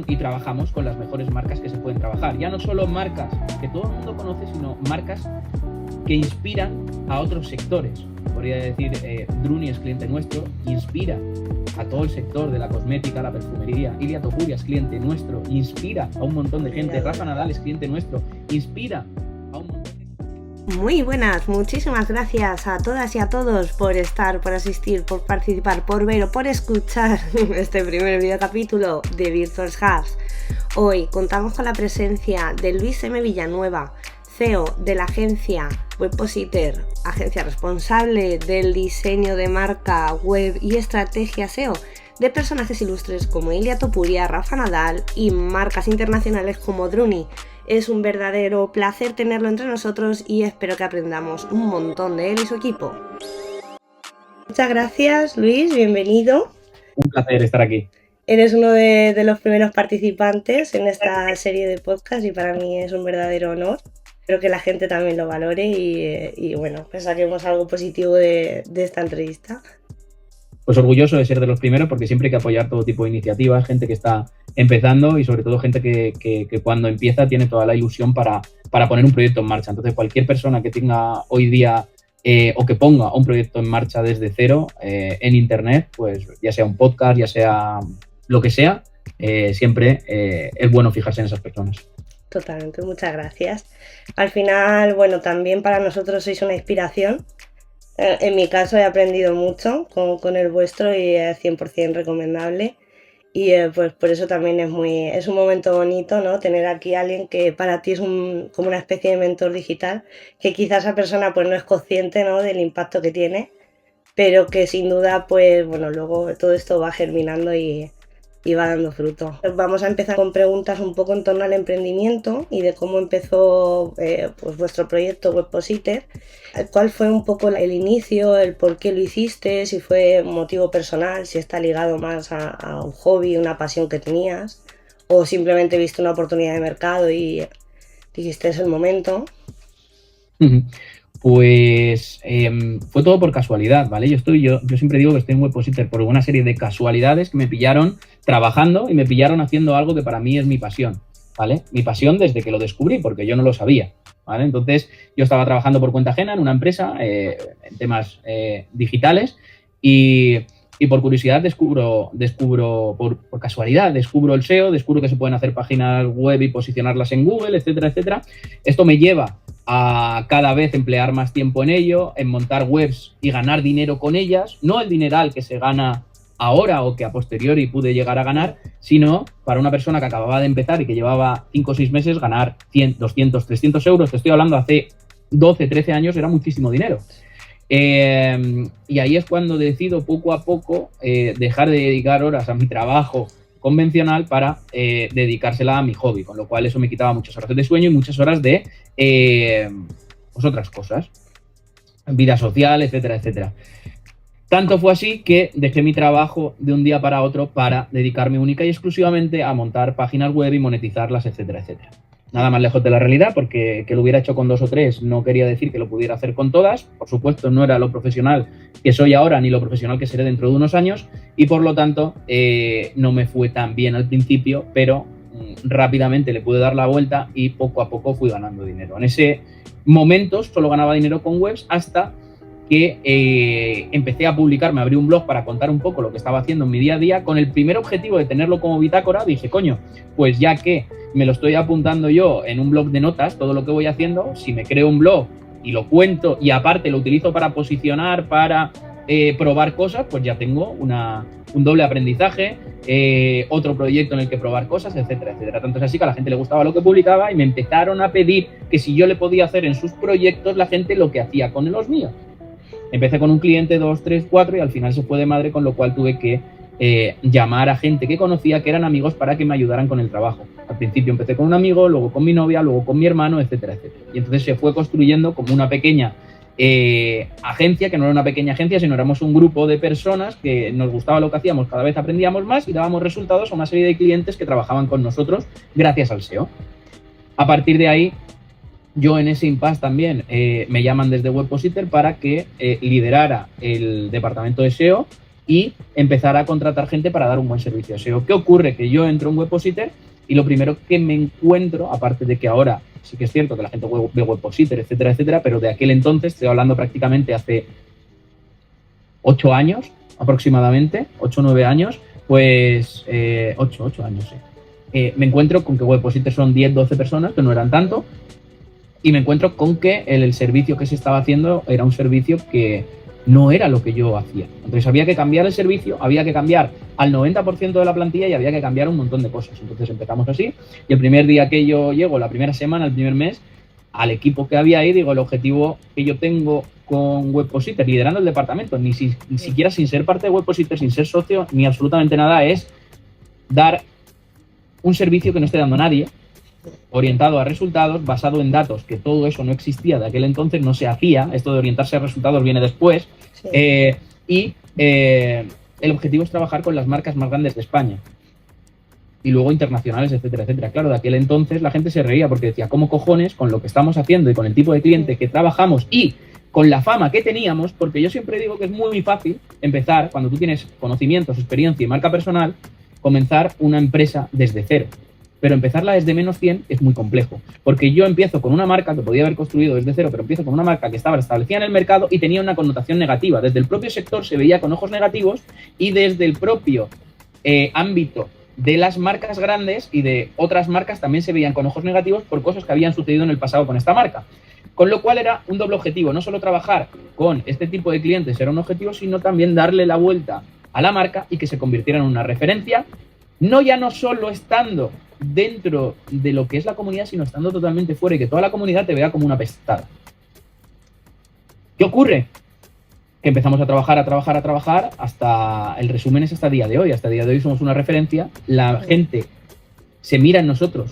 y trabajamos con las mejores marcas que se pueden trabajar. Ya no solo marcas que todo el mundo conoce, sino marcas que inspiran a otros sectores. Podría decir, Druni es cliente nuestro, inspira a todo el sector de la cosmética, la perfumería. Ilia Topuria es cliente nuestro, inspira a un montón de gente. Rafa Nadal es cliente nuestro, inspira a un montón de gente. Muy buenas, muchísimas gracias a todas y a todos por estar, por asistir, por participar, por ver o por escuchar este primer videocapítulo de Virtual Hubs. Hoy contamos con la presencia de Luis M. Villanueva, CEO de la agencia Webpositor, agencia responsable del diseño de marca web y estrategia SEO de personajes ilustres como Ilia Topuria, Rafa Nadal y marcas internacionales como Druni. Es un verdadero placer tenerlo entre nosotros y espero que aprendamos un montón de él y su equipo. Muchas gracias, Luis, bienvenido. Un placer estar aquí. Eres uno de los primeros participantes en esta serie de podcast y para mí es un verdadero honor. Espero que la gente también lo valore y bueno, pues saquemos algo positivo de esta entrevista. Pues orgulloso de ser de los primeros porque siempre hay que apoyar todo tipo de iniciativas, gente que está empezando y sobre todo gente que cuando empieza tiene toda la ilusión para poner un proyecto en marcha. Entonces cualquier persona que tenga hoy día o que ponga un proyecto en marcha desde cero en internet, pues ya sea un podcast, ya sea lo que sea, siempre es bueno fijarse en esas personas. Totalmente, muchas gracias. Al final, bueno, también para nosotros sois una inspiración. En mi caso he aprendido mucho con el vuestro y es 100% recomendable. Y pues por eso también es un momento bonito, ¿no? Tener aquí a alguien que para ti es como una especie de mentor digital, que quizás esa persona pues no es consciente, ¿no?, del impacto que tiene, pero que sin duda, pues bueno, luego todo esto va germinando y va dando fruto. Vamos a empezar con preguntas un poco en torno al emprendimiento y de cómo empezó pues vuestro proyecto Webpositor. ¿Cuál fue un poco el inicio, el por qué lo hiciste, si fue un motivo personal, si está ligado más a un hobby, una pasión que tenías, o simplemente viste una oportunidad de mercado y dijiste es el momento? Pues fue todo por casualidad, ¿vale? Yo siempre digo que estoy en Webpositor por una serie de casualidades que me pillaron trabajando y me pillaron haciendo algo que para mí es mi pasión, ¿vale? Mi pasión desde que lo descubrí, porque yo no lo sabía, ¿vale? Entonces, yo estaba trabajando por cuenta ajena en una empresa en temas digitales y por curiosidad descubro por casualidad, descubro el SEO, descubro que se pueden hacer páginas web y posicionarlas en Google, etcétera, etcétera. Esto me lleva a cada vez emplear más tiempo en ello, en montar webs y ganar dinero con ellas, no el dineral que se gana ahora o que a posteriori pude llegar a ganar, sino para una persona que acababa de empezar y que llevaba 5 o 6 meses, ganar 100, 200, 300 euros, te estoy hablando hace 12, 13 años, era muchísimo dinero. Y ahí es cuando decido poco a poco dejar de dedicar horas a mi trabajo convencional para dedicársela a mi hobby, con lo cual eso me quitaba muchas horas de sueño y muchas horas de pues otras cosas, vida social, etcétera, etcétera. Tanto fue así que dejé mi trabajo de un día para otro para dedicarme única y exclusivamente a montar páginas web y monetizarlas, etcétera, etcétera. Nada más lejos de la realidad, porque que lo hubiera hecho con 2 o 3 no quería decir que lo pudiera hacer con todas. Por supuesto, no era lo profesional que soy ahora ni lo profesional que seré dentro de unos años y, por lo tanto, no me fue tan bien al principio, pero rápidamente le pude dar la vuelta y poco a poco fui ganando dinero. En ese momento solo ganaba dinero con webs hasta que empecé a publicar, me abrí un blog para contar un poco lo que estaba haciendo en mi día a día con el primer objetivo de tenerlo como bitácora. Dije, coño, pues ya que me lo estoy apuntando yo en un blog de notas, todo lo que voy haciendo, si me creo un blog y lo cuento y aparte lo utilizo para posicionar, para probar cosas, pues ya tengo un doble aprendizaje, otro proyecto en el que probar cosas, etcétera, etcétera. Tanto es así que a la gente le gustaba lo que publicaba y me empezaron a pedir que si yo le podía hacer en sus proyectos la gente lo que hacía con los míos. Empecé con un cliente, 2, 3, 4 y al final se fue de madre, con lo cual tuve que llamar a gente que conocía, que eran amigos, para que me ayudaran con el trabajo. Al principio empecé con un amigo, luego con mi novia, luego con mi hermano, etcétera, etcétera. Y entonces se fue construyendo como una pequeña agencia, que no era una pequeña agencia, sino éramos un grupo de personas que nos gustaba lo que hacíamos, cada vez aprendíamos más y dábamos resultados a una serie de clientes que trabajaban con nosotros gracias al SEO. A partir de ahí, yo en ese impasse también me llaman desde Webpositor para que liderara el departamento de SEO y empezar a contratar gente para dar un buen servicio de SEO. ¿Qué ocurre? Que yo entro en Webpositor y lo primero que me encuentro, aparte de que ahora sí que es cierto que la gente ve Webpositor, etcétera, etcétera, pero de aquel entonces, estoy hablando prácticamente hace 8 años aproximadamente, 8 o 9 años, pues 8 años, sí. Me encuentro con que Webpositor son 10, 12 personas, que no eran tanto, y me encuentro con que el servicio que se estaba haciendo era un servicio que no era lo que yo hacía. Entonces había que cambiar el servicio, había que cambiar al 90% de la plantilla y había que cambiar un montón de cosas. Entonces empezamos así, y el primer día que yo llego, la primera semana, el primer mes, al equipo que había ahí, digo, el objetivo que yo tengo con Webpositor, liderando el departamento, ni siquiera sin ser parte de Webpositor, sin ser socio, ni absolutamente nada, es dar un servicio que no esté dando nadie, orientado a resultados, basado en datos, que todo eso no existía de aquel entonces, no se hacía, esto de orientarse a resultados viene después, sí. El objetivo es trabajar con las marcas más grandes de España y luego internacionales, etcétera, etcétera. Claro, de aquel entonces la gente se reía porque decía, ¿cómo cojones con lo que estamos haciendo y con el tipo de cliente que trabajamos y con la fama que teníamos? Porque yo siempre digo que es muy fácil empezar, cuando tú tienes conocimientos, experiencia y marca personal, comenzar una empresa desde cero. Pero empezarla desde menos 100 es muy complejo, porque yo empiezo con una marca que podía haber construido desde cero, pero empiezo con una marca que estaba establecida en el mercado y tenía una connotación negativa. Desde el propio sector se veía con ojos negativos y desde el propio ámbito de las marcas grandes y de otras marcas también se veían con ojos negativos por cosas que habían sucedido en el pasado con esta marca. Con lo cual era un doble objetivo, no solo trabajar con este tipo de clientes era un objetivo, sino también darle la vuelta a la marca y que se convirtiera en una referencia, no solo estando dentro de lo que es la comunidad, sino estando totalmente fuera y que toda la comunidad te vea como una pestada. ¿Qué ocurre? Que empezamos a trabajar hasta el resumen es hasta el día de hoy. Hasta el día de hoy somos una referencia, la gente se mira en nosotros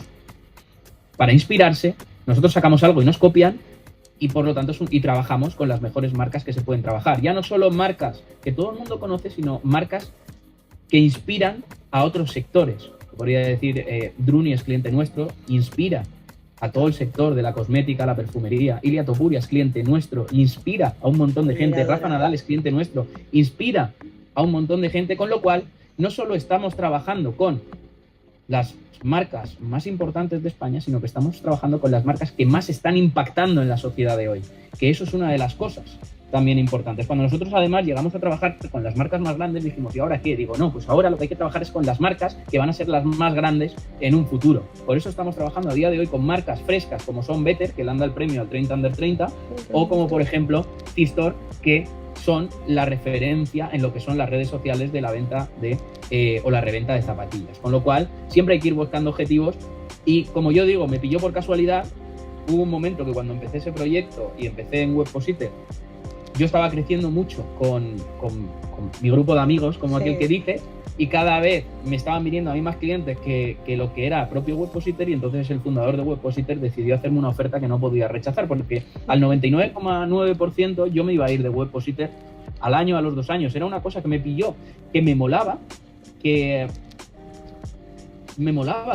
para inspirarse, nosotros sacamos algo y nos copian y por lo tanto y trabajamos con las mejores marcas que se pueden trabajar. Ya no solo marcas que todo el mundo conoce, sino marcas que inspiran a otros sectores. Podría decir, Druni es cliente nuestro, inspira a todo el sector de la cosmética, la perfumería. Ilia Topuria es cliente nuestro, inspira a un montón de gente. Rafa Nadal es cliente nuestro, inspira a un montón de gente, con lo cual no solo estamos trabajando con las marcas más importantes de España, sino que estamos trabajando con las marcas que más están impactando en la sociedad de hoy, que eso es una de las cosas también importantes. Cuando nosotros además llegamos a trabajar con las marcas más grandes, dijimos, ¿y ahora qué? Digo, no, pues ahora lo que hay que trabajar es con las marcas que van a ser las más grandes en un futuro. Por eso estamos trabajando a día de hoy con marcas frescas como son Better, que le han dado el premio al 30 Under 30, o como por ejemplo T-Store, que son la referencia en lo que son las redes sociales de la venta de o la reventa de zapatillas. Con lo cual, siempre hay que ir buscando objetivos y, como yo digo, me pilló por casualidad. Hubo un momento que cuando empecé ese proyecto y empecé en Webpositor, yo estaba creciendo mucho con mi grupo de amigos, como aquel que dice, y cada vez me estaban viniendo a mí más clientes que lo que era propio Webpositor, y entonces el fundador de Webpositor decidió hacerme una oferta que no podía rechazar, porque al 99,9% yo me iba a ir de Webpositor al año, a los 2 años. Era una cosa que me pilló, que me molaba,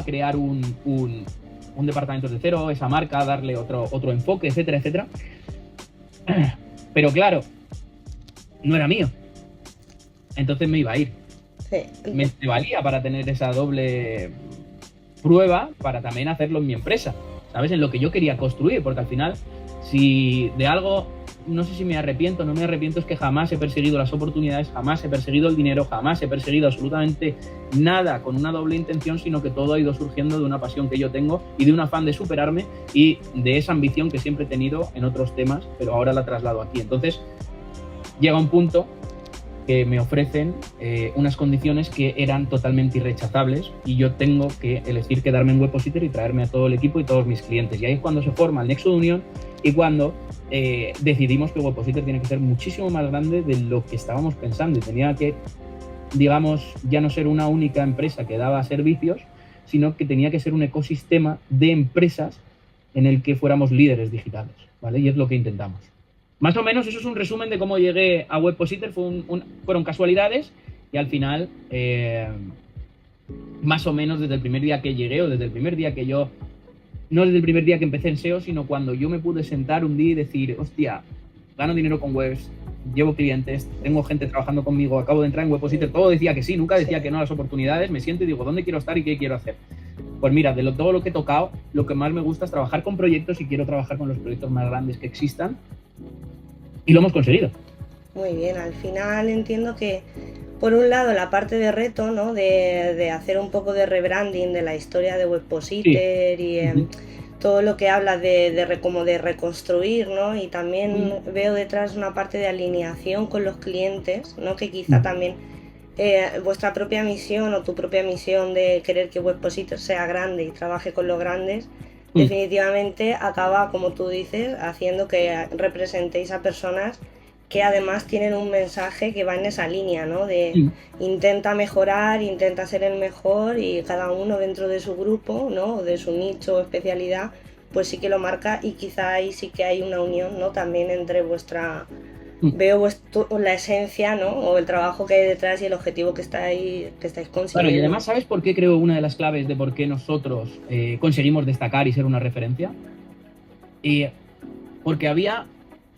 crear un departamento de cero, esa marca, darle otro enfoque, etcétera, etcétera. Pero claro, no era mío. Entonces me iba a ir. Sí. Me valía para tener esa doble prueba para también hacerlo en mi empresa, ¿sabes? En lo que yo quería construir, porque al final, si de algo, no sé si me arrepiento o no me arrepiento, es que jamás he perseguido las oportunidades, jamás he perseguido el dinero, jamás he perseguido absolutamente nada con una doble intención, sino que todo ha ido surgiendo de una pasión que yo tengo y de un afán de superarme y de esa ambición que siempre he tenido en otros temas, pero ahora la traslado aquí. Entonces, llega un punto que me ofrecen unas condiciones que eran totalmente irrechazables y yo tengo que elegir quedarme en Webpositor y traerme a todo el equipo y todos mis clientes. Y ahí es cuando se forma el nexo de unión y cuando decidimos que Webpositor tiene que ser muchísimo más grande de lo que estábamos pensando y tenía que, digamos, ya no ser una única empresa que daba servicios, sino que tenía que ser un ecosistema de empresas en el que fuéramos líderes digitales, ¿vale? Y es lo que intentamos. Más o menos eso es un resumen de cómo llegué a Webpositor. Fueron casualidades y al final, más o menos desde el primer día que llegué o desde el primer día que yo, no desde el primer día que empecé en SEO, sino cuando yo me pude sentar un día y decir, hostia, gano dinero con webs, llevo clientes, tengo gente trabajando conmigo, acabo de entrar en Webpositor, todo decía que sí, nunca decía que no a las oportunidades, me siento y digo, ¿dónde quiero estar y qué quiero hacer? Pues mira, todo lo que he tocado, lo que más me gusta es trabajar con proyectos y quiero trabajar con los proyectos más grandes que existan y lo hemos conseguido. Muy bien, al final entiendo que por un lado la parte de reto, ¿no? De hacer un poco de rebranding de la historia de Webpositor Sí. y todo lo que hablas como de reconstruir, ¿no? Y también veo detrás una parte de alineación con los clientes, ¿no? Que quizá también vuestra propia misión o tu propia misión de querer que Webpositor sea grande y trabaje con los grandes, definitivamente acaba, como tú dices, haciendo que representéis a personas que además tienen un mensaje que va en esa línea, ¿no? De intenta mejorar, intenta ser el mejor y cada uno dentro de su grupo, ¿no? O de su nicho o especialidad, pues sí que lo marca y quizá ahí sí que hay una unión, ¿no? También entre veo la esencia, ¿no? O el trabajo que hay detrás y el objetivo que estáis consiguiendo. Claro, y además, ¿sabes por qué creo una de las claves de por qué nosotros conseguimos destacar y ser una referencia? Porque había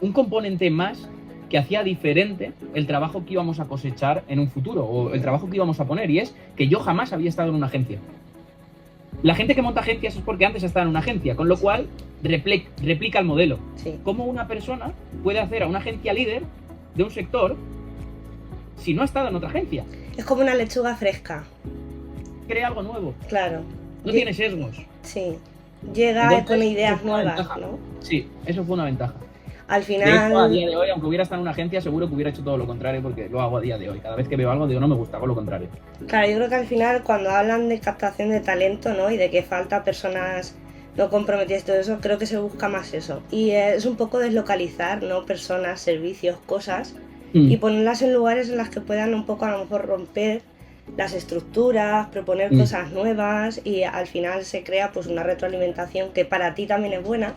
un componente más que hacía diferente el trabajo que íbamos a cosechar en un futuro o el trabajo que íbamos a poner, y es que yo jamás había estado en una agencia. La gente que monta agencias es porque antes ha estado en una agencia, con lo cual replica el modelo. Sí. ¿Cómo una persona puede hacer a una agencia líder de un sector si no ha estado en otra agencia? Es como una lechuga fresca. Crea algo nuevo. Claro. No tiene sesgos. Sí. Llega entonces, con ideas nuevas, ¿no? Sí, eso fue una ventaja. Al final... De hecho, a día de hoy, aunque hubiera estado en una agencia, seguro que hubiera hecho todo lo contrario, porque lo hago a día de hoy. Cada vez que veo algo, digo, no me gusta, hago lo contrario. Claro, yo creo que al final, cuando hablan de captación de talento, ¿no? Y de que falta personas no comprometidas y todo eso, creo que se busca más eso. Y es un poco deslocalizar, ¿no? Personas, servicios, cosas, y ponerlas en lugares en las que puedan un poco, a lo mejor, romper las estructuras, proponer cosas nuevas, y al final se crea pues una retroalimentación que para ti también es buena,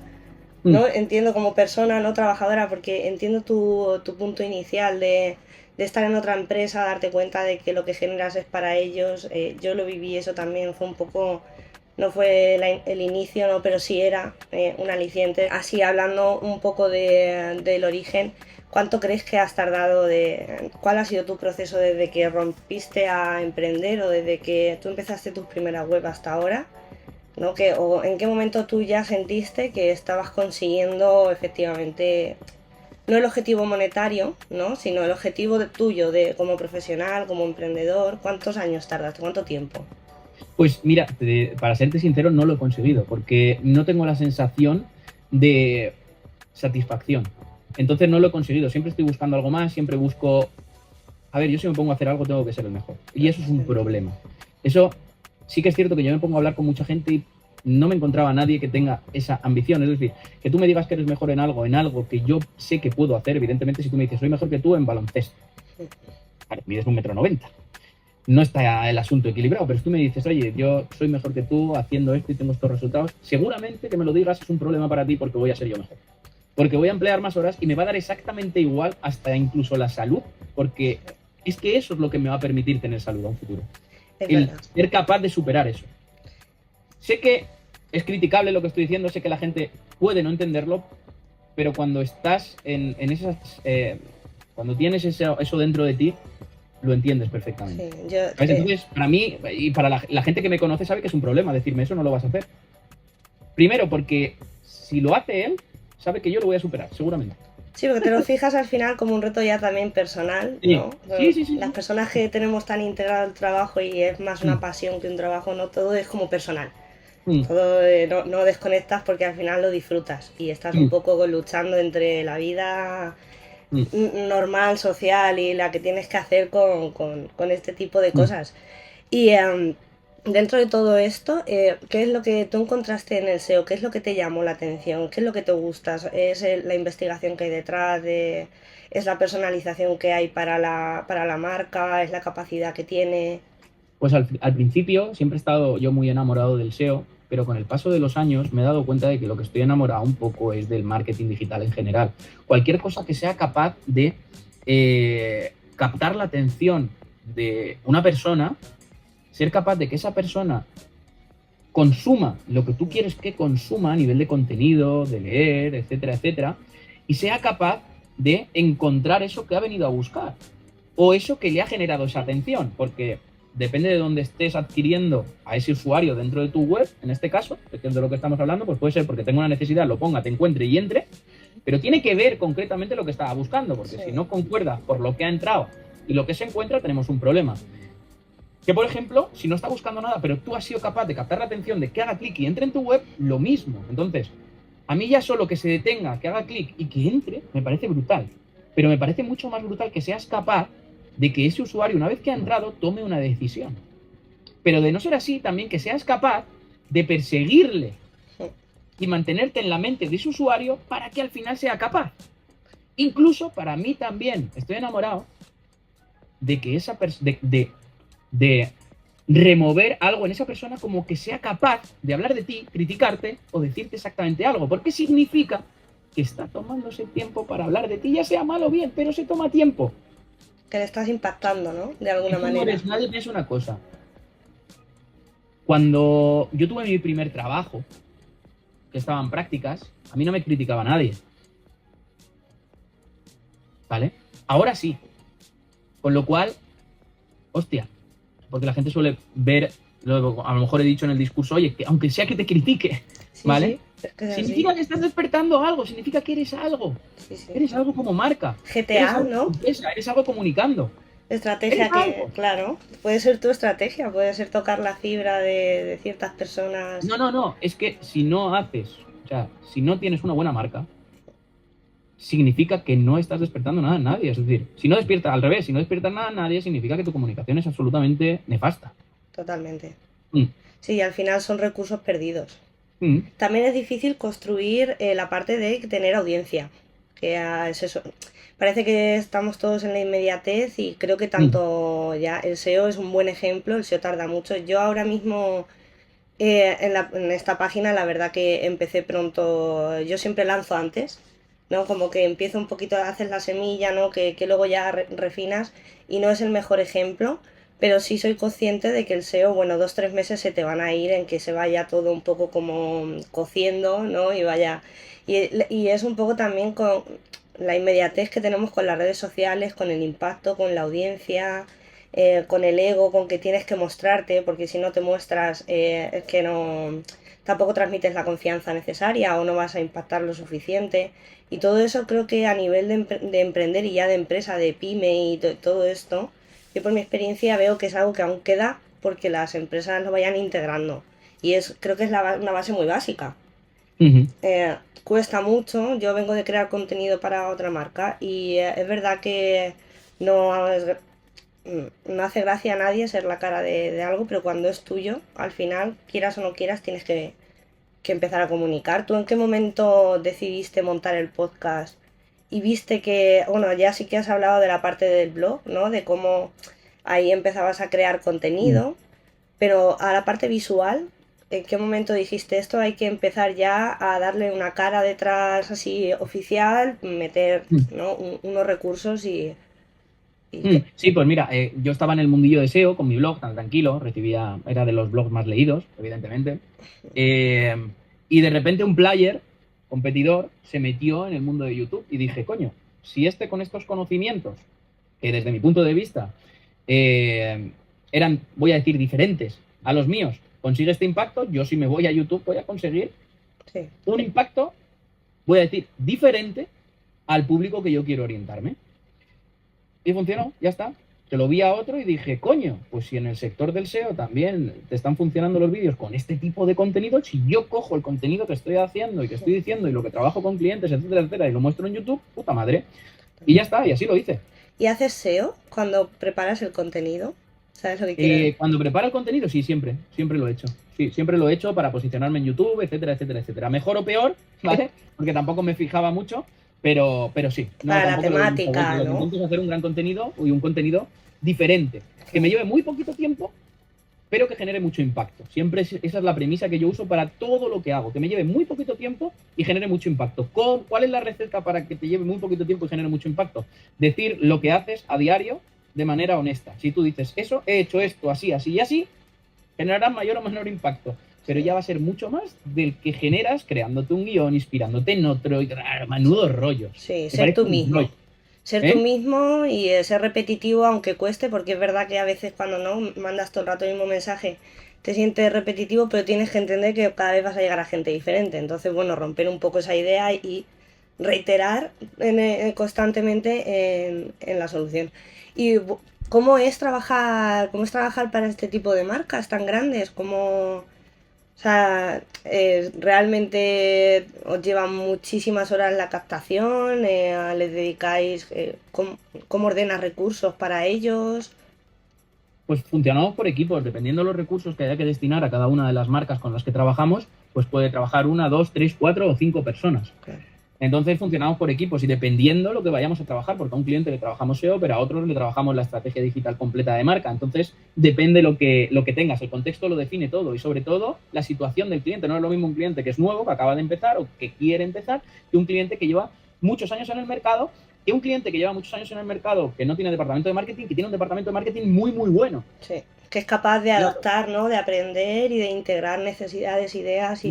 ¿no? Entiendo como persona, no trabajadora, porque entiendo tu punto inicial de estar en otra empresa, darte cuenta de que lo que generas es para ellos. Yo lo viví, eso también fue un poco, no fue el inicio, ¿no? Pero sí era un aliciente. Así, hablando un poco del origen, ¿cuánto crees que has tardado cuál ha sido tu proceso desde que rompiste a emprender o desde que tú empezaste tus primeras web hasta ahora? ¿No? O en qué momento tú ya sentiste que estabas consiguiendo efectivamente, no el objetivo monetario, ¿no? Sino el objetivo tuyo como profesional, como emprendedor. ¿Cuántos años tardaste? ¿Cuánto tiempo? Pues mira, para serte sincero, no lo he conseguido, porque no tengo la sensación de satisfacción. Entonces no lo he conseguido. Siempre estoy buscando algo más, siempre busco... A ver, yo si me pongo a hacer algo tengo que ser el mejor. Y eso es un problema. Eso... Sí que es cierto que yo me pongo a hablar con mucha gente y no me encontraba a nadie que tenga esa ambición. Es decir, que tú me digas que eres mejor en algo que yo sé que puedo hacer. Evidentemente, si tú me dices, soy mejor que tú en baloncesto. Vale, mides 1,90 m. No está el asunto equilibrado, pero si tú me dices, oye, yo soy mejor que tú haciendo esto y tengo estos resultados, seguramente que me lo digas es un problema para ti porque voy a ser yo mejor. Porque voy a emplear más horas y me va a dar exactamente igual hasta incluso la salud, porque es que eso es lo que me va a permitir tener salud a un futuro. El ser capaz de superar eso. Sé que es criticable lo que estoy diciendo, sé que la gente puede no entenderlo, pero cuando estás en esas... cuando tienes eso dentro de ti, lo entiendes perfectamente. Sí, entonces, para mí, y para la gente que me conoce, sabe que es un problema decirme eso, no lo vas a hacer. Primero, porque si lo hace él, sabe que yo lo voy a superar, seguramente. Sí, porque te lo fijas al final como un reto ya también personal, ¿no? Sí. Las personas que tenemos tan integrado el trabajo y es más una pasión que un trabajo, no todo es como personal. Todo no desconectas porque al final lo disfrutas y estás un poco luchando entre la vida normal, social y la que tienes que hacer con este tipo de cosas. Y dentro de todo esto, ¿qué es lo que tú encontraste en el SEO? ¿Qué es lo que te llamó la atención? ¿Qué es lo que te gusta? ¿Es la investigación que hay detrás? ¿Es la personalización que hay para la marca? ¿Es la capacidad que tiene? Pues al principio siempre he estado yo muy enamorado del SEO, pero con el paso de los años me he dado cuenta de que lo que estoy enamorado un poco es del marketing digital en general. Cualquier cosa que sea capaz de captar la atención de una persona, ser capaz de que esa persona consuma lo que tú quieres que consuma a nivel de contenido, de leer, etcétera, etcétera, y sea capaz de encontrar eso que ha venido a buscar o eso que le ha generado esa atención, porque depende de dónde estés adquiriendo a ese usuario dentro de tu web, en este caso, que es de lo que estamos hablando, pues puede ser porque tengo una necesidad, lo ponga, te encuentre y entre, pero tiene que ver concretamente lo que estaba buscando, porque si no concuerda por lo que ha entrado y lo que se encuentra, tenemos un problema. Que, por ejemplo, si no está buscando nada, pero tú has sido capaz de captar la atención de que haga clic y entre en tu web, lo mismo. Entonces, a mí ya solo que se detenga, que haga clic y que entre, me parece brutal. Pero me parece mucho más brutal que seas capaz de que ese usuario, una vez que ha entrado, tome una decisión. Pero de no ser así, también que seas capaz de perseguirle y mantenerte en la mente de ese usuario para que al final sea capaz. Incluso para mí también, estoy enamorado de que esa de remover algo en esa persona como que sea capaz de hablar de ti, criticarte o decirte exactamente algo, porque significa que está tomándose tiempo para hablar de ti, ya sea mal o bien, pero se toma tiempo. Que le estás impactando, ¿no? De alguna manera. Nadie piensa una cosa. Cuando yo tuve mi primer trabajo, que estaba en prácticas, a mí no me criticaba nadie. ¿Vale? Ahora sí. Con lo cual, hostia, porque la gente suele ver, a lo mejor he dicho en el discurso, oye, que aunque sea que te critique, ¿vale? Sí, es que significa que estás despertando algo, significa que eres algo. Eres algo como marca. GTA, ¿no? Eres algo comunicando. Estrategia que, claro, puede ser tu estrategia, puede ser tocar la fibra de ciertas personas. No, es que si no haces, o sea, si no tienes una buena marca, significa que no estás despertando nada a nadie. Es decir, si no despiertas, al revés, si no despiertas nada a nadie, significa que tu comunicación es absolutamente nefasta. Totalmente. Sí, al final son recursos perdidos. También es difícil construir la parte de tener audiencia, que es eso. Parece que estamos todos en la inmediatez y creo que tanto ya el SEO es un buen ejemplo, el SEO tarda mucho. Yo ahora mismo en esta página la verdad que empecé pronto, yo siempre lanzo antes, ¿no? Como que empiezo un poquito, haces la semilla, ¿no? Que luego ya refinas y no es el mejor ejemplo, pero sí soy consciente de que el SEO, bueno, 2-3 meses se te van a ir en que se vaya todo un poco como cociendo, ¿no? Y vaya... Y es un poco también con la inmediatez que tenemos con las redes sociales, con el impacto, con la audiencia, con el ego, con que tienes que mostrarte, porque si no te muestras es que no... tampoco transmites la confianza necesaria o no vas a impactar lo suficiente. Y todo eso creo que a nivel de emprender y ya de empresa, de pyme y todo esto, yo por mi experiencia veo que es algo que aún queda porque las empresas lo vayan integrando. Y creo que es una base muy básica. Cuesta mucho, yo vengo de crear contenido para otra marca y es verdad que no hace gracia a nadie ser la cara de algo, pero cuando es tuyo, al final, quieras o no quieras, tienes que empezar a comunicar. ¿Tú en qué momento decidiste montar el podcast y viste que, bueno, ya sí que has hablado de la parte del blog, ¿no? De cómo ahí empezabas a crear contenido, pero a la parte visual, ¿en qué momento dijiste esto hay que empezar ya a darle una cara detrás así oficial, meter, ¿no? unos recursos y Sí, pues mira, yo estaba en el mundillo de SEO con mi blog tan tranquilo, era de los blogs más leídos, evidentemente, y de repente un player, competidor, se metió en el mundo de YouTube y dije, coño, si con estos conocimientos, que desde mi punto de vista eran, voy a decir, diferentes a los míos, consigue este impacto, yo si me voy a YouTube voy a conseguir un impacto, voy a decir, diferente al público que yo quiero orientarme. Y funcionó, ya está. Que lo vi a otro y dije, coño, pues si en el sector del SEO también te están funcionando los vídeos con este tipo de contenido, si yo cojo el contenido que estoy haciendo y que estoy diciendo y lo que trabajo con clientes, etcétera, etcétera, y lo muestro en YouTube, puta madre. Y ya está, y así lo hice. ¿Y haces SEO cuando preparas el contenido? ¿Sabes lo que quiero? Cuando preparo el contenido, sí, siempre lo he hecho. Sí, siempre lo he hecho para posicionarme en YouTube, etcétera, etcétera, etcétera. Mejor o peor, ¿vale? Porque tampoco me fijaba mucho. Pero sí. No, para la temática, ¿no? Lo que intento es hacer un gran contenido y un contenido diferente. Que me lleve muy poquito tiempo, pero que genere mucho impacto. Siempre esa es la premisa que yo uso para todo lo que hago. Que me lleve muy poquito tiempo y genere mucho impacto. ¿Cuál es la receta para que te lleve muy poquito tiempo y genere mucho impacto? Decir lo que haces a diario de manera honesta. Si tú dices, eso, he hecho esto, así, así y así, generará mayor o menor impacto. pero ya va a ser mucho más del que generas creándote un guión, inspirándote en otro, y menudos rollos. Sí, ser tú mismo. Ser tú mismo y ser repetitivo aunque cueste, porque es verdad que a veces cuando no mandas todo el rato el mismo mensaje te sientes repetitivo, pero tienes que entender que cada vez vas a llegar a gente diferente. Entonces, bueno, romper un poco esa idea y reiterar constantemente en la solución. ¿Y cómo es trabajar para este tipo de marcas tan grandes? O sea, realmente os llevan muchísimas horas la captación, les dedicáis, ¿cómo ordenas recursos para ellos? Pues funcionamos por equipos, dependiendo de los recursos que haya que destinar a cada una de las marcas con las que trabajamos, pues puede trabajar 1, 2, 3, 4 o 5 personas. Claro. Entonces funcionamos por equipos y dependiendo lo que vayamos a trabajar, porque a un cliente le trabajamos SEO, pero a otros le trabajamos la estrategia digital completa de marca. Entonces depende lo que tengas, el contexto lo define todo y sobre todo la situación del cliente. No es lo mismo un cliente que es nuevo, que acaba de empezar o que quiere empezar, que un cliente que lleva muchos años en el mercado, que un cliente que lleva muchos años en el mercado, que no tiene departamento de marketing, que tiene un departamento de marketing muy, muy bueno. Sí, que es capaz de adoptar, ¿no? De aprender y de integrar necesidades, ideas y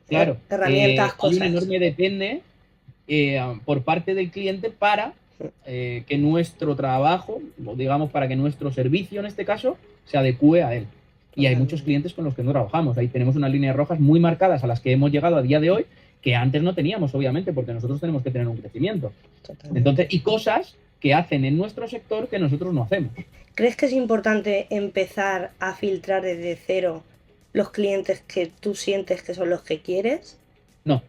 Claro. herramientas, cosas. Hay un enorme depende por parte del cliente para que nuestro trabajo, o digamos para que nuestro servicio en este caso, se adecue a él. Y hay muchos clientes con los que no trabajamos. Ahí tenemos unas líneas rojas muy marcadas a las que hemos llegado a día de hoy, que antes no teníamos, obviamente, porque nosotros tenemos que tener un crecimiento. Entonces, y cosas que hacen en nuestro sector que nosotros no hacemos. ¿Crees que es importante empezar a filtrar desde cero los clientes que tú sientes que son los que quieres? No.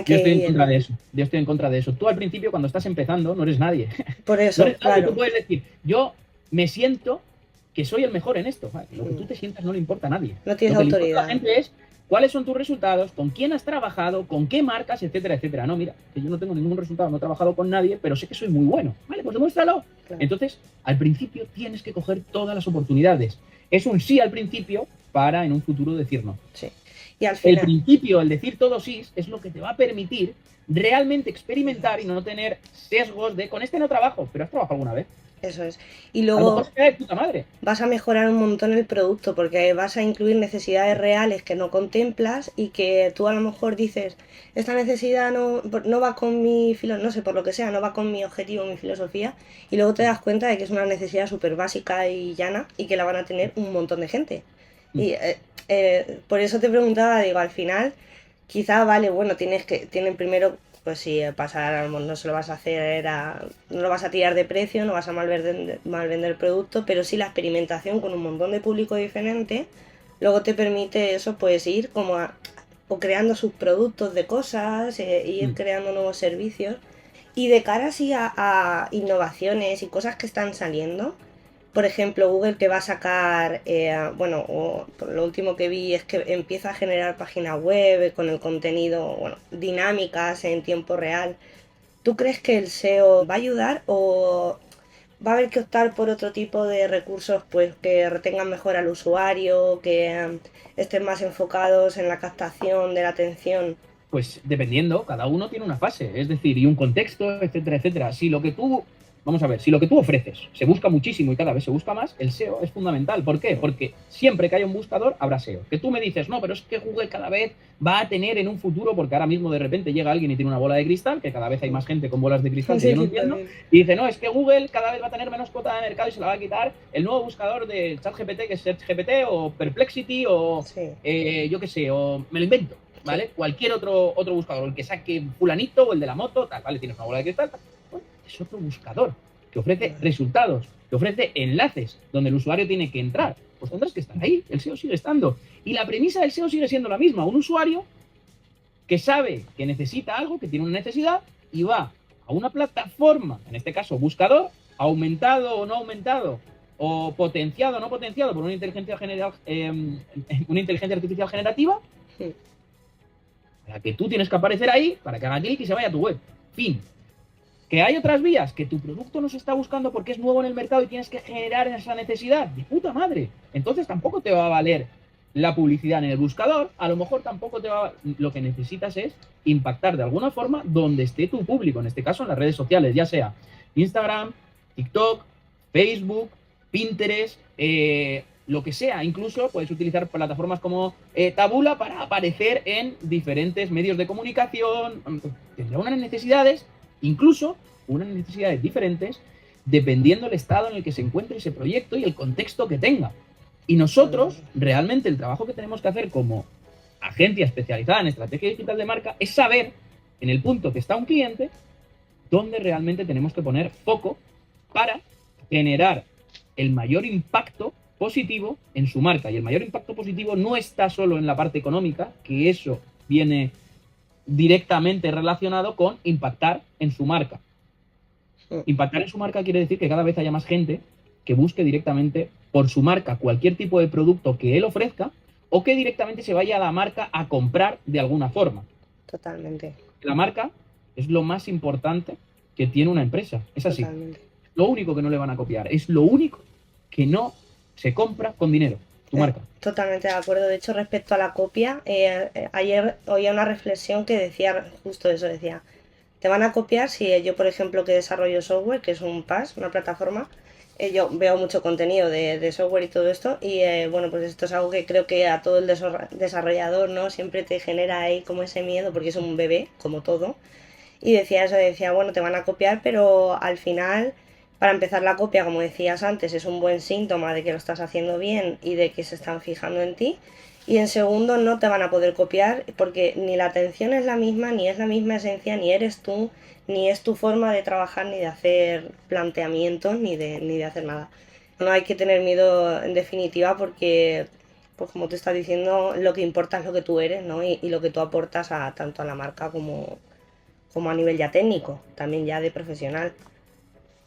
Yo estoy en contra de eso. Tú al principio, cuando estás empezando, no eres nadie. Por eso, no eres nadie. claro. Tú puedes decir, yo me siento que soy el mejor en esto. Vale, lo que tú te sientas no le importa a nadie. No tienes lo que autoridad. Le importa a la gente es cuáles son tus resultados, con quién has trabajado, con qué marcas, etcétera, etcétera. No, mira, que yo no tengo ningún resultado, no he trabajado con nadie, pero sé que soy muy bueno. Vale, pues demuéstralo. Claro. Entonces, al principio tienes que coger todas las oportunidades. Es un sí al principio para en un futuro decir no. Sí. Y al final... El principio, el decir todo sí, es lo que te va a permitir realmente experimentar y no tener sesgos de con este no trabajo, pero has trabajado alguna vez. Eso es. Y luego a lo mejor se queda de puta madre. Vas a mejorar un montón el producto porque vas a incluir necesidades reales que no contemplas y que tú a lo mejor dices, esta necesidad no va con mi no sé, por lo que sea, no va con mi objetivo, mi filosofía, y luego te das cuenta de que es una necesidad súper básica y llana y que la van a tener un montón de gente. Y por eso te preguntaba, digo, al final, quizá, vale, bueno, tienen primero... Pues sí, pasar, no se lo vas a hacer, no lo vas a tirar de precio, no vas a mal vender el producto, pero sí la experimentación con un montón de público diferente, luego te permite eso, pues ir como o creando subproductos de cosas, ir creando nuevos servicios, y de cara así a innovaciones y cosas que están saliendo. Por ejemplo, Google que va a sacar, lo último que vi es que empieza a generar páginas web con el contenido, dinámicas en tiempo real. ¿Tú crees que el SEO va a ayudar o va a haber que optar por otro tipo de recursos pues que retengan mejor al usuario, que estén más enfocados en la captación de la atención? Pues dependiendo, cada uno tiene una fase, es decir, y un contexto, etcétera, etcétera. Si lo que tú ofreces se busca muchísimo y cada vez se busca más, el SEO es fundamental. ¿Por qué? Porque siempre que haya un buscador habrá SEO. Que tú me dices, no, pero es que Google cada vez va a tener en un futuro, porque ahora mismo de repente llega alguien y tiene una bola de cristal, que cada vez hay más gente con bolas de cristal que yo no entiendo, y dice, no, es que Google cada vez va a tener menos cuota de mercado y se la va a quitar el nuevo buscador de ChatGPT, que es SearchGPT o Perplexity o yo qué sé, o me lo invento, ¿vale? Sí. Cualquier otro buscador, el que saque fulanito o el de la moto, tal, ¿vale? Tienes una bola de cristal, tal. Es otro buscador que ofrece resultados, que ofrece enlaces donde el usuario tiene que entrar. Pues tendrás que estar ahí, el SEO sigue estando. Y la premisa del SEO sigue siendo la misma. Un usuario que sabe que necesita algo, que tiene una necesidad y va a una plataforma, en este caso buscador, aumentado o no aumentado, o potenciado o no potenciado por una inteligencia artificial generativa, para que tú tienes que aparecer ahí, para que haga clic y se vaya a tu web. Fin. ¿Que hay otras vías? Que tu producto no se está buscando porque es nuevo en el mercado y tienes que generar esa necesidad. ¡De puta madre! Entonces tampoco te va a valer la publicidad en el buscador. A lo mejor tampoco te va a... Lo que necesitas es impactar de alguna forma donde esté tu público. En este caso en las redes sociales, ya sea Instagram, TikTok, Facebook, Pinterest, lo que sea. Incluso puedes utilizar plataformas como Taboola para aparecer en diferentes medios de comunicación. Tendrá unas necesidades, incluso unas necesidades diferentes, dependiendo del estado en el que se encuentre ese proyecto y el contexto que tenga. Y nosotros, realmente, el trabajo que tenemos que hacer como agencia especializada en estrategia digital de marca es saber, en el punto que está un cliente, dónde realmente tenemos que poner foco para generar el mayor impacto positivo en su marca. Y el mayor impacto positivo no está solo en la parte económica, que eso viene directamente relacionado con impactar en su marca. Impactar en su marca quiere decir que cada vez haya más gente que busque directamente por su marca cualquier tipo de producto que él ofrezca o que directamente se vaya a la marca a comprar de alguna forma. Totalmente. La marca es lo más importante que tiene una empresa. Es así. Totalmente. Lo único que no le van a copiar. Es lo único que no se compra con dinero. Tu marca. Totalmente de acuerdo. De hecho, respecto a la copia, ayer oía una reflexión que decía justo eso. Decía, te van a copiar si yo, por ejemplo, que desarrollo software, que es un PaaS, una plataforma, yo veo mucho contenido de software y todo esto y bueno, pues esto es algo que creo que a todo el desarrollador, ¿no? Siempre te genera ahí como ese miedo porque es un bebé, como todo. Y decía eso, decía, bueno, te van a copiar, pero al final, para empezar la copia, como decías antes, es un buen síntoma de que lo estás haciendo bien y de que se están fijando en ti. Y en segundo, no te van a poder copiar porque ni la atención es la misma, ni es la misma esencia, ni eres tú, ni es tu forma de trabajar, ni de hacer planteamientos, ni de hacer nada. No hay que tener miedo en definitiva porque, pues como te estás diciendo, lo que importa es lo que tú eres, ¿no? Y lo que tú aportas tanto a la marca como a nivel ya técnico, también ya de profesional.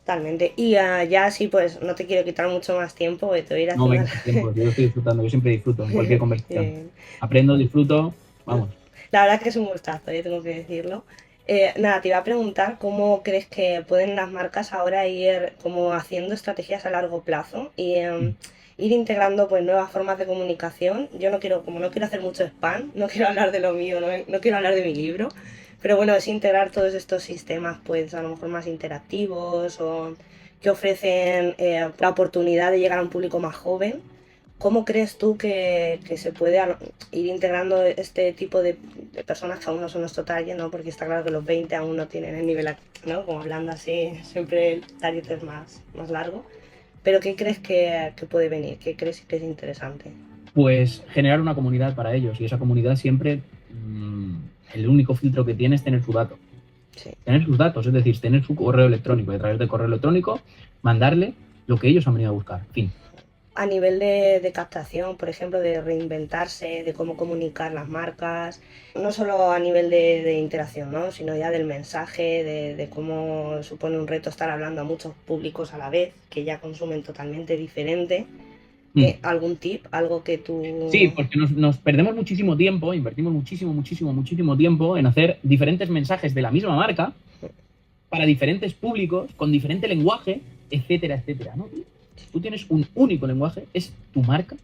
Totalmente. Y ya sí, pues no te quiero quitar mucho más tiempo, te voy a ir No, haciendo... venga, tiempo. Yo estoy disfrutando, yo siempre disfruto en cualquier conversación. Bien. Aprendo, disfruto, vamos. La verdad es que es un gustazo, tengo que decirlo. Nada, te iba a preguntar cómo crees que pueden las marcas ahora ir como haciendo estrategias a largo plazo y ir integrando pues nuevas formas de comunicación. Yo no quiero hacer mucho spam, no quiero hablar de lo mío, no quiero hablar de mi libro, pero bueno, es integrar todos estos sistemas pues a lo mejor más interactivos o que ofrecen la oportunidad de llegar a un público más joven. ¿Cómo crees tú que se puede ir integrando este tipo de personas que aún no son nuestro target, ¿no? Porque está claro que los 20 aún no tienen el nivel, ¿no? Como hablando así, siempre el target es más largo. Pero ¿qué crees que puede venir? ¿Qué crees que es interesante? Pues generar una comunidad para ellos y esa comunidad siempre el único filtro que tiene es tener su dato. Sí. Tener sus datos, es decir, tener su correo electrónico y a través del correo electrónico mandarle lo que ellos han venido a buscar. Fin. A nivel de captación, por ejemplo, de reinventarse, de cómo comunicar las marcas, no solo a nivel de interacción, ¿no? Sino ya del mensaje, de cómo supone un reto estar hablando a muchos públicos a la vez, que ya consumen totalmente diferente. ¿Algún tip? ¿Algo que tú...? Sí, porque nos perdemos muchísimo tiempo, invertimos muchísimo tiempo en hacer diferentes mensajes de la misma marca para diferentes públicos, con diferente lenguaje, etcétera, etcétera, ¿no? Tú tienes un único lenguaje, es tu marca,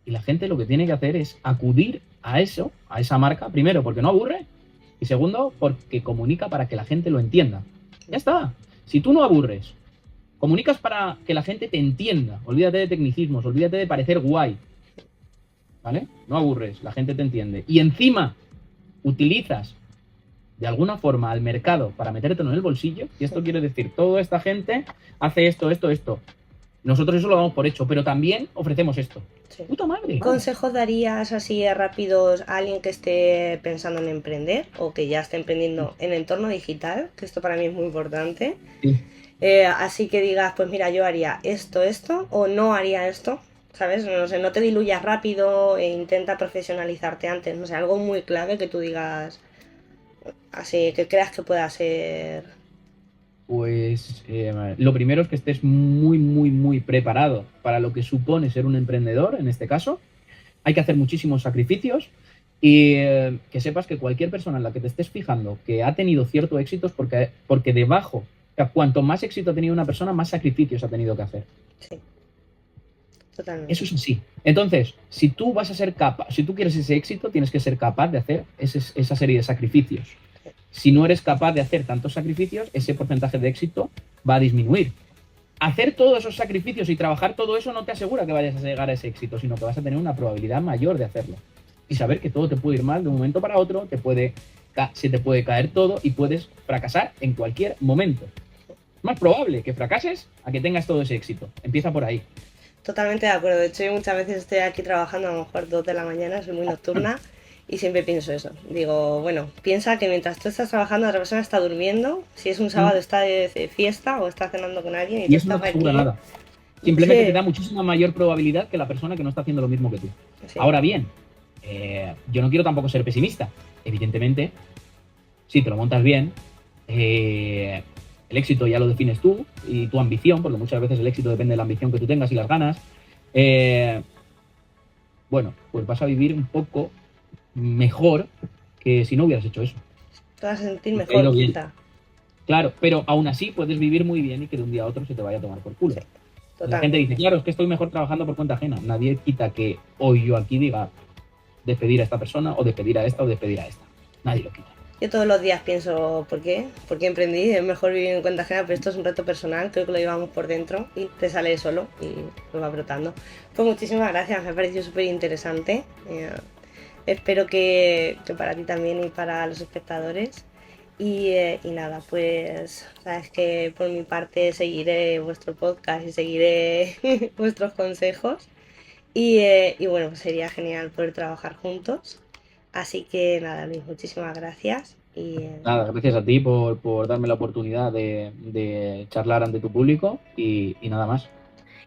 y la gente lo que tiene que hacer es acudir a eso, a esa marca, primero porque no aburre, y segundo porque comunica para que la gente lo entienda. Ya está. Si tú no aburres, comunicas para que la gente te entienda, olvídate de tecnicismos, olvídate de parecer guay, ¿vale? No aburres, la gente te entiende. Y encima utilizas de alguna forma al mercado para metértelo en el bolsillo, y esto quiere decir, toda esta gente hace esto. Nosotros eso lo damos por hecho, pero también ofrecemos esto. Sí. ¡Puta madre! ¿Qué consejos darías así rápidos a alguien que esté pensando en emprender o que ya esté emprendiendo en entorno digital? Que esto para mí es muy importante. Sí. Así que digas, pues mira, yo haría esto, o no haría esto, ¿sabes? No sé, no te diluyas rápido e intenta profesionalizarte antes. No sé, algo muy clave que tú digas... Así que creas que pueda ser. Pues lo primero es que estés muy preparado para lo que supone ser un emprendedor, en este caso. Hay que hacer muchísimos sacrificios y que sepas que cualquier persona en la que te estés fijando que ha tenido cierto éxito es porque debajo, o sea, cuanto más éxito ha tenido una persona, más sacrificios ha tenido que hacer. Sí. Totalmente. Eso es así. Entonces, si tú vas a ser capaz, si tú quieres ese éxito, tienes que ser capaz de hacer esa serie de sacrificios. Si no eres capaz de hacer tantos sacrificios, ese porcentaje de éxito va a disminuir. hacer todos esos sacrificios y trabajar todo eso no te asegura que vayas a llegar a ese éxito, sino que vas a tener una probabilidad mayor de hacerlo. Y saber que todo te puede ir mal de un momento para otro, se te puede caer todo y puedes fracasar en cualquier momento. Es más probable que fracases a que tengas todo ese éxito. Empieza por ahí. Totalmente de acuerdo. De hecho, yo muchas veces estoy aquí trabajando a lo mejor 2 de la mañana, soy muy nocturna y siempre pienso eso. Digo, bueno, piensa que mientras tú estás trabajando, otra persona está durmiendo. Si es un sábado, está de fiesta o está cenando con alguien y tú eso no estás te aquí. asegura nada. Simplemente te da muchísima mayor probabilidad que la persona que no está haciendo lo mismo que tú. Sí. Ahora bien, yo no quiero tampoco ser pesimista. Evidentemente, si te lo montas bien, el éxito ya lo defines tú y tu ambición, porque muchas veces el éxito depende de la ambición que tú tengas y las ganas. Bueno, pues vas a vivir un poco mejor que si no hubieras hecho eso. Te vas a sentir mejor, quizá. Claro, pero aún así puedes vivir muy bien y que de un día a otro se te vaya a tomar por culo. Sí, la gente dice, claro, es que estoy mejor trabajando por cuenta ajena. Nadie quita que hoy yo aquí diga despedir a esta persona o despedir a esta o despedir a esta. Nadie lo quita. Yo todos los días pienso, ¿por qué? ¿Por qué emprendí? Es mejor vivir en cuenta ajena, pero esto es un reto personal, creo que lo llevamos por dentro y te sale solo y lo va brotando. Pues muchísimas gracias, me ha parecido súper interesante. Espero que para ti también y para los espectadores. Y nada, pues sabes que por mi parte seguiré vuestro podcast y seguiré vuestros consejos. Y bueno, pues sería genial poder trabajar juntos. Así que nada, Luis, muchísimas gracias. Nada, gracias a ti por darme la oportunidad de charlar ante tu público y nada más.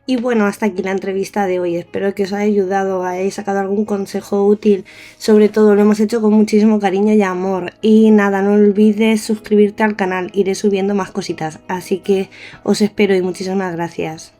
Y bueno, hasta aquí la entrevista de hoy. Espero que os haya ayudado, hayáis sacado algún consejo útil. Sobre todo lo hemos hecho con muchísimo cariño y amor. Y nada, no olvides suscribirte al canal, iré subiendo más cositas. Así que os espero y muchísimas gracias.